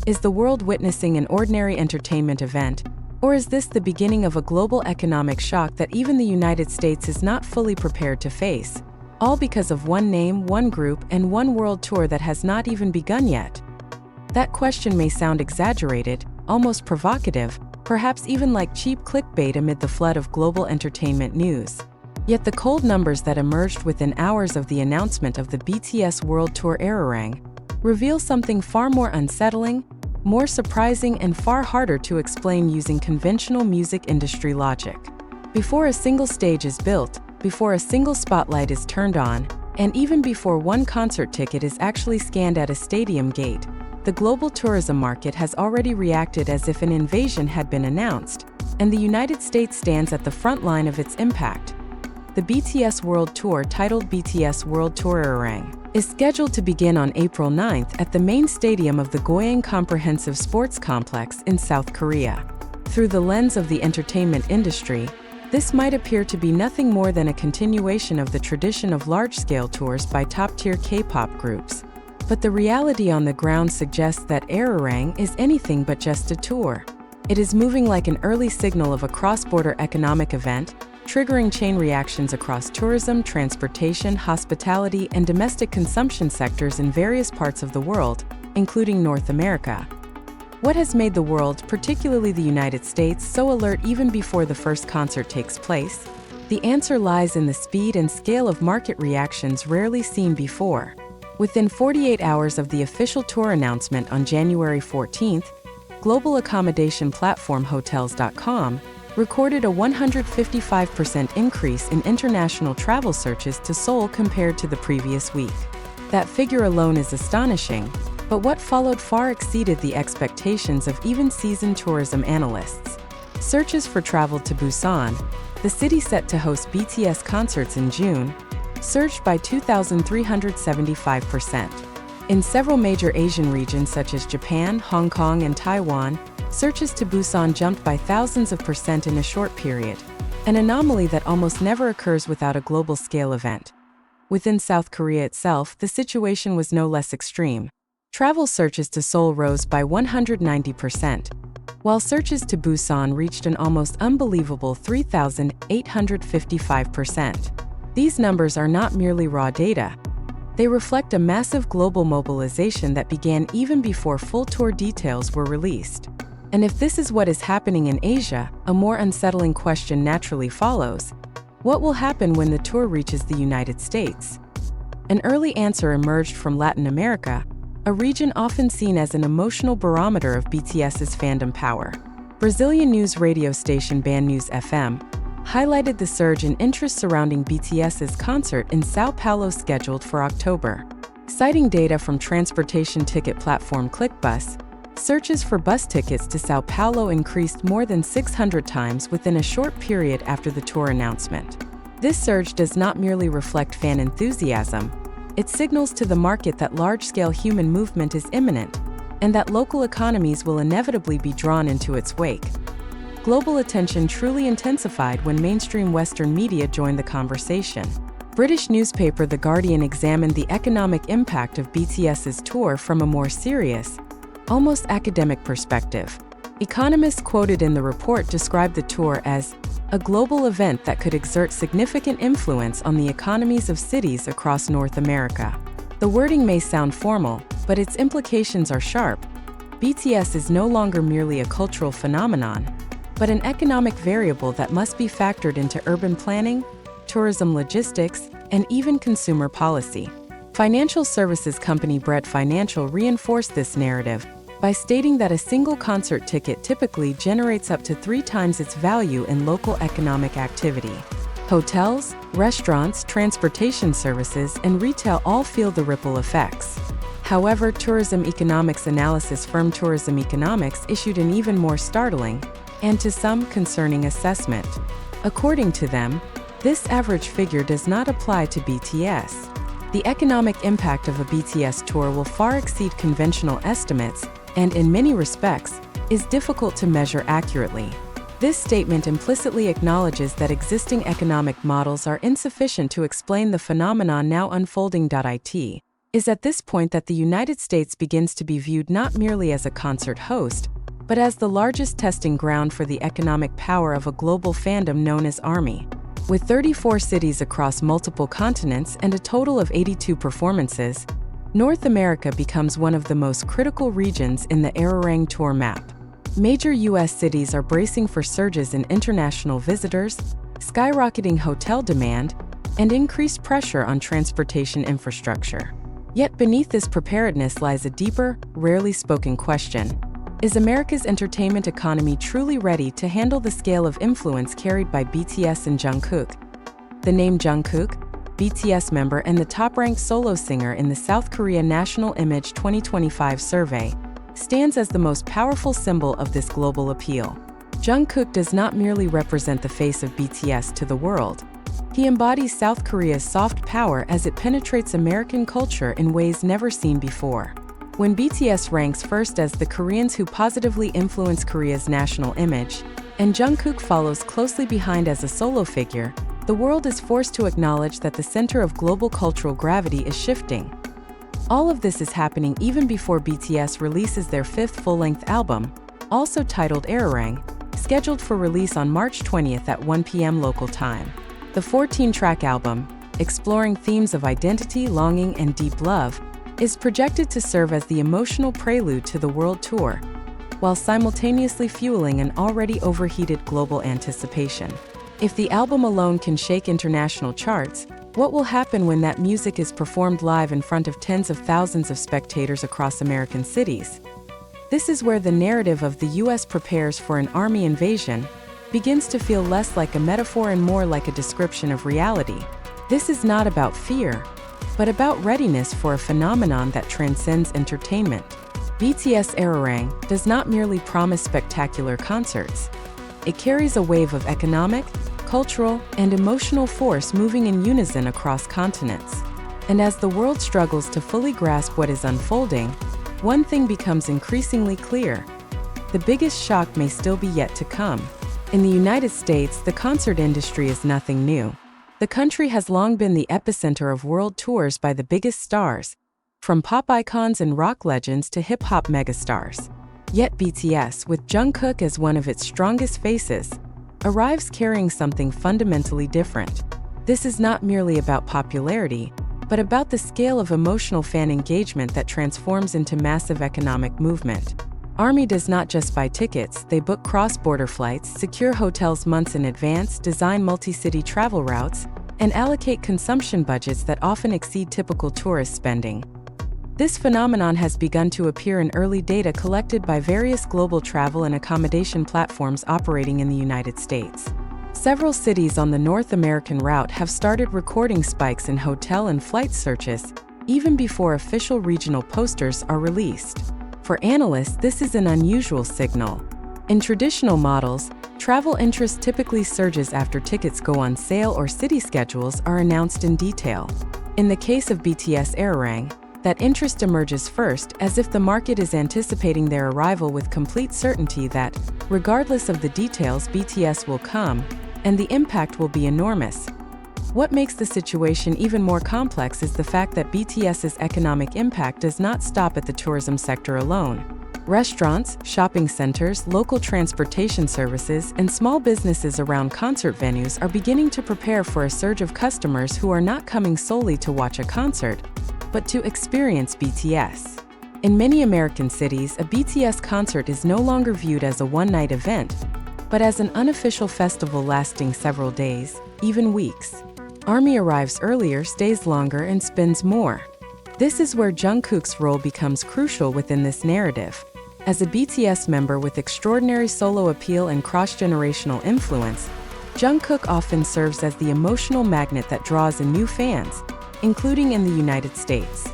Is the world witnessing an ordinary entertainment event, or is this the beginning of a global economic shock that even the United States is not fully prepared to face? All because of one name, one group, and one world tour that has not even begun yet. That question may sound exaggerated, almost provocative, perhaps even like cheap clickbait amid the flood of global entertainment news. Yet the cold numbers that emerged within hours of the announcement of the BTS World Tour Ararang reveal something far more unsettling, more surprising, and far harder to explain using conventional music industry logic. Before a single stage is built, before a single spotlight is turned on, and even before one concert ticket is actually scanned at a stadium gate, the global tourism market has already reacted as if an invasion had been announced, and the United States stands at the front line of its impact. The BTS World Tour, titled BTS World Tour Ararang, is scheduled to begin on April 9th at the main stadium of the Goyang Comprehensive Sports Complex in South Korea. Through the lens of the entertainment industry, this might appear to be nothing more than a continuation of the tradition of large-scale tours by top-tier K-pop groups. But the reality on the ground suggests that Ararang is anything but just a tour. It is moving like an early signal of a cross-border economic event, triggering chain reactions across tourism, transportation, hospitality, and domestic consumption sectors in various parts of the world, including North America. What has made the world, particularly the United States, so alert even before the first concert takes place? The answer lies in the speed and scale of market reactions rarely seen before. Within 48 hours of the official tour announcement on January 14th, global accommodation platform Hotels.com recorded a 155% increase in international travel searches to Seoul compared to the previous week. That figure alone is astonishing, but what followed far exceeded the expectations of even seasoned tourism analysts. Searches for travel to Busan, the city set to host BTS concerts in June, surged by 2,375%. In several major Asian regions such as Japan, Hong Kong, and Taiwan, searches to Busan jumped by thousands of percent in a short period, an anomaly that almost never occurs without a global-scale event. Within South Korea itself, the situation was no less extreme. Travel searches to Seoul rose by 190%, while searches to Busan reached an almost unbelievable 3,855%. These numbers are not merely raw data. They reflect a massive global mobilization that began even before full tour details were released. And if this is what is happening in Asia, a more unsettling question naturally follows. What will happen when the tour reaches the United States? An early answer emerged from Latin America, a region often seen as an emotional barometer of BTS's fandom power. Brazilian news radio station Band News FM highlighted the surge in interest surrounding BTS's concert in São Paulo scheduled for October. Citing data from transportation ticket platform ClickBus, searches for bus tickets to São Paulo increased more than 600 times within a short period after the tour announcement. This surge does not merely reflect fan enthusiasm, it signals to the market that large-scale human movement is imminent, and that local economies will inevitably be drawn into its wake. Global attention truly intensified when mainstream Western media joined the conversation. British newspaper The Guardian examined the economic impact of BTS's tour from a more serious, almost academic perspective. Economists quoted in the report described the tour as a global event that could exert significant influence on the economies of cities across North America. The wording may sound formal, but its implications are sharp. BTS is no longer merely a cultural phenomenon, but an economic variable that must be factored into urban planning, tourism logistics, and even consumer policy. Financial services company Bread Financial reinforced this narrative by stating that a single concert ticket typically generates up to 3 times its value in local economic activity. Hotels, restaurants, transportation services, and retail all feel the ripple effects. However, tourism economics analysis firm Tourism Economics issued an even more startling, and to some, concerning assessment. According to them, this average figure does not apply to BTS. The economic impact of a BTS tour will far exceed conventional estimates, and in many respects, is difficult to measure accurately. This statement implicitly acknowledges that existing economic models are insufficient to explain the phenomenon now unfolding. It is at this point that the United States begins to be viewed not merely as a concert host, but as the largest testing ground for the economic power of a global fandom known as ARMY. With 34 cities across multiple continents and a total of 82 performances, North America becomes one of the most critical regions in the Ararang tour map. Major U.S. cities are bracing for surges in international visitors, skyrocketing hotel demand, and increased pressure on transportation infrastructure. Yet beneath this preparedness lies a deeper, rarely spoken question. Is America's entertainment economy truly ready to handle the scale of influence carried by BTS and Jungkook? The name Jungkook, BTS member and the top-ranked solo singer in the South Korea National Image 2025 survey, stands as the most powerful symbol of this global appeal. Jungkook does not merely represent the face of BTS to the world. He embodies South Korea's soft power as it penetrates American culture in ways never seen before. When BTS ranks first as the Koreans who positively influence Korea's national image, and Jungkook follows closely behind as a solo figure, the world is forced to acknowledge that the center of global cultural gravity is shifting. All of this is happening even before BTS releases their fifth full-length album, also titled Ararang, scheduled for release on March 20th at 1 p.m. local time. The 14-track album, exploring themes of identity, longing, and deep love, is projected to serve as the emotional prelude to the world tour, while simultaneously fueling an already overheated global anticipation. If the album alone can shake international charts, what will happen when that music is performed live in front of tens of thousands of spectators across American cities? This is where the narrative of the U.S. prepares for an army invasion begins to feel less like a metaphor and more like a description of reality. This is not about fear, but about readiness for a phenomenon that transcends entertainment. BTS ARIRANG does not merely promise spectacular concerts. It carries a wave of economic, cultural, and emotional force moving in unison across continents. And as the world struggles to fully grasp what is unfolding, one thing becomes increasingly clear. The biggest shock may still be yet to come. In the United States, the concert industry is nothing new. The country has long been the epicenter of world tours by the biggest stars, from pop icons and rock legends to hip-hop megastars. Yet BTS, with Jungkook as one of its strongest faces, arrives carrying something fundamentally different. This is not merely about popularity, but about the scale of emotional fan engagement that transforms into massive economic movement. ARMY does not just buy tickets, they book cross-border flights, secure hotels months in advance, design multi-city travel routes, and allocate consumption budgets that often exceed typical tourist spending. This phenomenon has begun to appear in early data collected by various global travel and accommodation platforms operating in the United States. Several cities on the North American route have started recording spikes in hotel and flight searches, even before official regional posters are released. For analysts, this is an unusual signal. In traditional models, travel interest typically surges after tickets go on sale or city schedules are announced in detail. In the case of BTS ARIRANG, that interest emerges first, as if the market is anticipating their arrival with complete certainty that, regardless of the details, BTS will come, and the impact will be enormous. What makes the situation even more complex is the fact that BTS's economic impact does not stop at the tourism sector alone. Restaurants, shopping centers, local transportation services, and small businesses around concert venues are beginning to prepare for a surge of customers who are not coming solely to watch a concert, but to experience BTS. In many American cities, a BTS concert is no longer viewed as a one-night event, but as an unofficial festival lasting several days, even weeks. ARMY arrives earlier, stays longer, and spends more. This is where Jungkook's role becomes crucial within this narrative. As a BTS member with extraordinary solo appeal and cross-generational influence, Jungkook often serves as the emotional magnet that draws in new fans, including in the United States.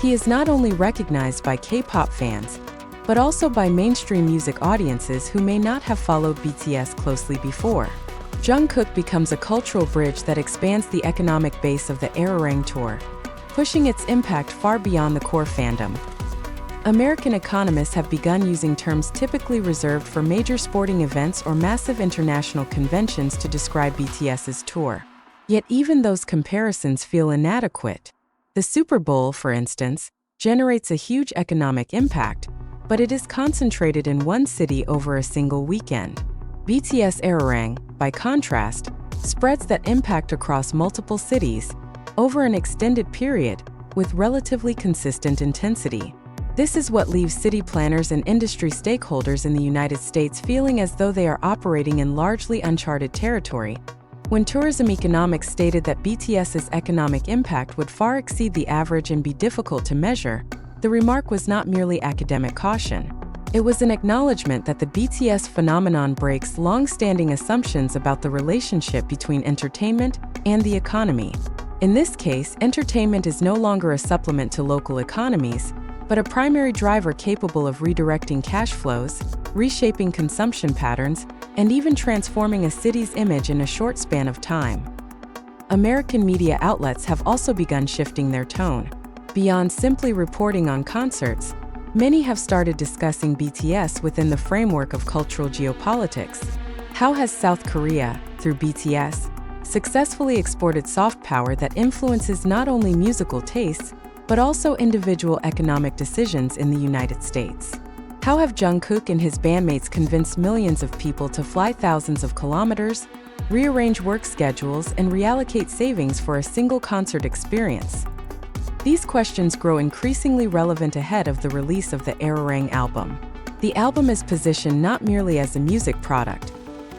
He is not only recognized by K-pop fans, but also by mainstream music audiences who may not have followed BTS closely before. Jungkook becomes a cultural bridge that expands the economic base of the ARIRANG tour, pushing its impact far beyond the core fandom. American economists have begun using terms typically reserved for major sporting events or massive international conventions to describe BTS's tour. Yet even those comparisons feel inadequate. The Super Bowl, for instance, generates a huge economic impact, but it is concentrated in one city over a single weekend. BTS ARIRANG, by contrast, spreads that impact across multiple cities over an extended period with relatively consistent intensity. This is what leaves city planners and industry stakeholders in the United States feeling as though they are operating in largely uncharted territory. When tourism economics stated that BTS's economic impact would far exceed the average and be difficult to measure, the remark was not merely academic caution. It was an acknowledgement that the BTS phenomenon breaks long-standing assumptions about the relationship between entertainment and the economy. In this case, entertainment is no longer a supplement to local economies, but a primary driver capable of redirecting cash flows, reshaping consumption patterns, and even transforming a city's image in a short span of time. American media outlets have also begun shifting their tone. Beyond simply reporting on concerts, many have started discussing BTS within the framework of cultural geopolitics. How has South Korea, through BTS, successfully exported soft power that influences not only musical tastes, but also individual economic decisions in the United States? How have Jungkook and his bandmates convinced millions of people to fly thousands of kilometers, rearrange work schedules, and reallocate savings for a single concert experience? These questions grow increasingly relevant ahead of the release of the Ararang album. The album is positioned not merely as a music product,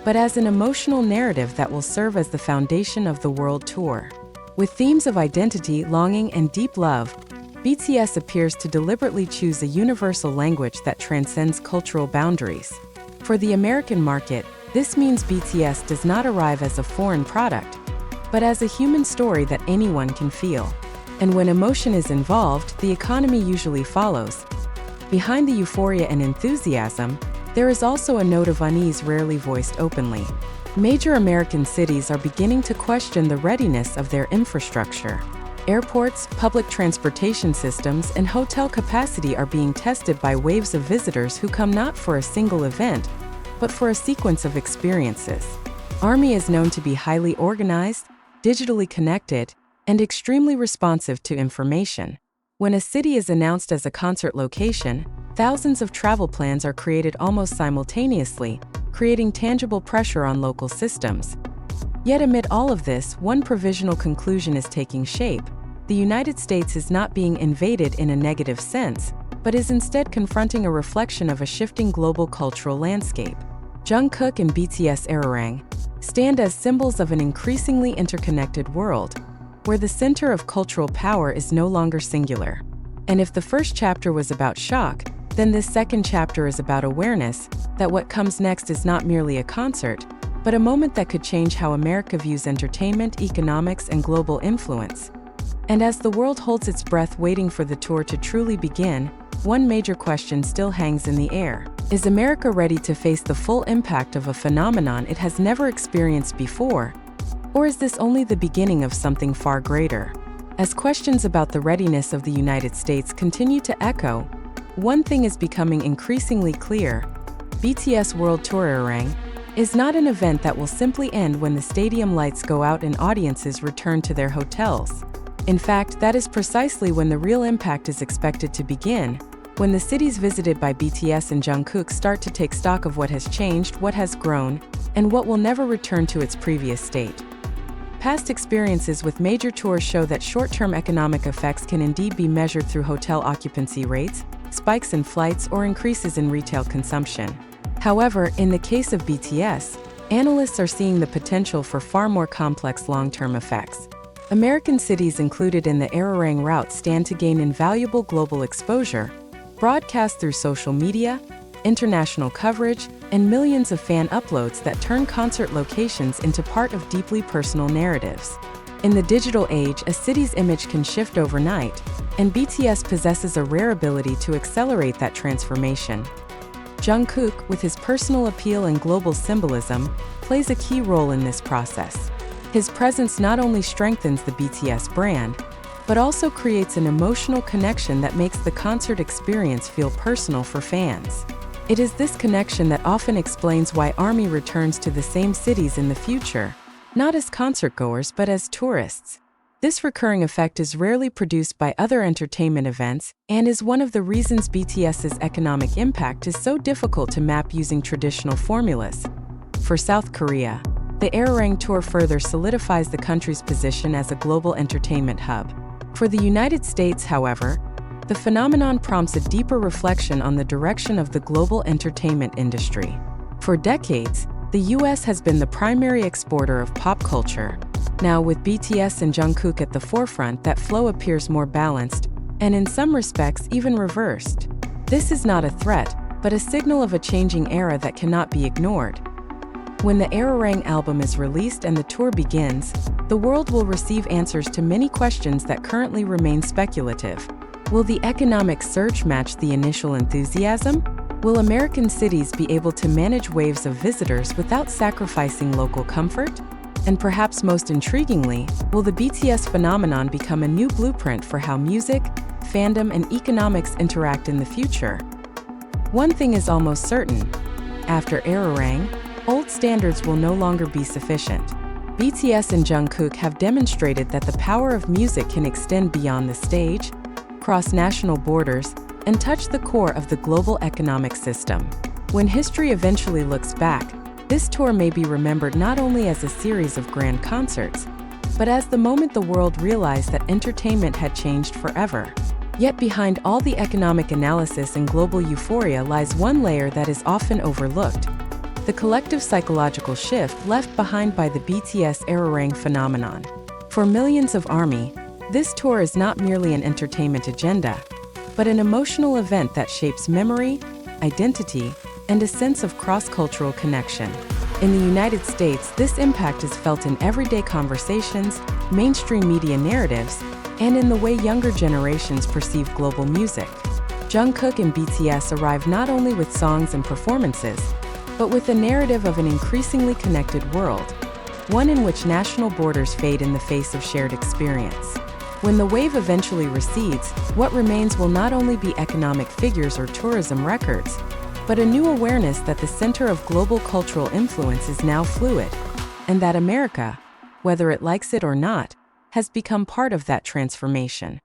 but as an emotional narrative that will serve as the foundation of the world tour. With themes of identity, longing, and deep love, BTS appears to deliberately choose a universal language that transcends cultural boundaries. For the American market, this means BTS does not arrive as a foreign product, but as a human story that anyone can feel. And when emotion is involved, the economy usually follows. Behind the euphoria and enthusiasm, there is also a note of unease rarely voiced openly. Major American cities are beginning to question the readiness of their infrastructure. Airports, public transportation systems, and hotel capacity are being tested by waves of visitors who come not for a single event, but for a sequence of experiences. ARMY is known to be highly organized, digitally connected, and extremely responsive to information. When a city is announced as a concert location, thousands of travel plans are created almost simultaneously, creating tangible pressure on local systems. Yet amid all of this, one provisional conclusion is taking shape. The United States is not being invaded in a negative sense, but is instead confronting a reflection of a shifting global cultural landscape. Jungkook and BTS ARIRANG stand as symbols of an increasingly interconnected world, where the center of cultural power is no longer singular. And if the first chapter was about shock, then this second chapter is about awareness that what comes next is not merely a concert, but a moment that could change how America views entertainment, economics, and global influence. And as the world holds its breath waiting for the tour to truly begin, one major question still hangs in the air. Is America ready to face the full impact of a phenomenon it has never experienced before? Or is this only the beginning of something far greater? As questions about the readiness of the United States continue to echo, one thing is becoming increasingly clear. BTS World Tour Ararang is not an event that will simply end when the stadium lights go out and audiences return to their hotels. In fact, that is precisely when the real impact is expected to begin, when the cities visited by BTS and Jungkook start to take stock of what has changed, what has grown, and what will never return to its previous state. Past experiences with major tours show that short-term economic effects can indeed be measured through hotel occupancy rates, spikes in flights, or increases in retail consumption. However, in the case of BTS, analysts are seeing the potential for far more complex long-term effects. American cities included in the Ararang route stand to gain invaluable global exposure, broadcast through social media, international coverage, and millions of fan uploads that turn concert locations into part of deeply personal narratives. In the digital age, a city's image can shift overnight, and BTS possesses a rare ability to accelerate that transformation. Jungkook, with his personal appeal and global symbolism, plays a key role in this process. His presence not only strengthens the BTS brand, but also creates an emotional connection that makes the concert experience feel personal for fans. It is this connection that often explains why ARMY returns to the same cities in the future, not as concertgoers but as tourists. This recurring effect is rarely produced by other entertainment events and is one of the reasons BTS's economic impact is so difficult to map using traditional formulas. For South Korea, the Ararang tour further solidifies the country's position as a global entertainment hub. For the United States, however, the phenomenon prompts a deeper reflection on the direction of the global entertainment industry. For decades, the US has been the primary exporter of pop culture. Now, with BTS and Jungkook at the forefront, that flow appears more balanced, and in some respects even reversed. This is not a threat, but a signal of a changing era that cannot be ignored. When the Ararang album is released and the tour begins, the world will receive answers to many questions that currently remain speculative. Will the economic surge match the initial enthusiasm? Will American cities be able to manage waves of visitors without sacrificing local comfort? And perhaps most intriguingly, will the BTS phenomenon become a new blueprint for how music, fandom, and economics interact in the future? One thing is almost certain. After Ararang, old standards will no longer be sufficient. BTS and Jungkook have demonstrated that the power of music can extend beyond the stage, cross national borders, and touch the core of the global economic system. When history eventually looks back, this tour may be remembered not only as a series of grand concerts, but as the moment the world realized that entertainment had changed forever. Yet behind all the economic analysis and global euphoria lies one layer that is often overlooked: the collective psychological shift left behind by the BTS Ararang phenomenon. For millions of ARMY, this tour is not merely an entertainment agenda, but an emotional event that shapes memory, identity, and a sense of cross-cultural connection. In the United States, this impact is felt in everyday conversations, mainstream media narratives, and in the way younger generations perceive global music. Jungkook and BTS arrive not only with songs and performances, but with a narrative of an increasingly connected world, one in which national borders fade in the face of shared experience. When the wave eventually recedes, what remains will not only be economic figures or tourism records, but a new awareness that the center of global cultural influence is now fluid, and that America, whether it likes it or not, has become part of that transformation.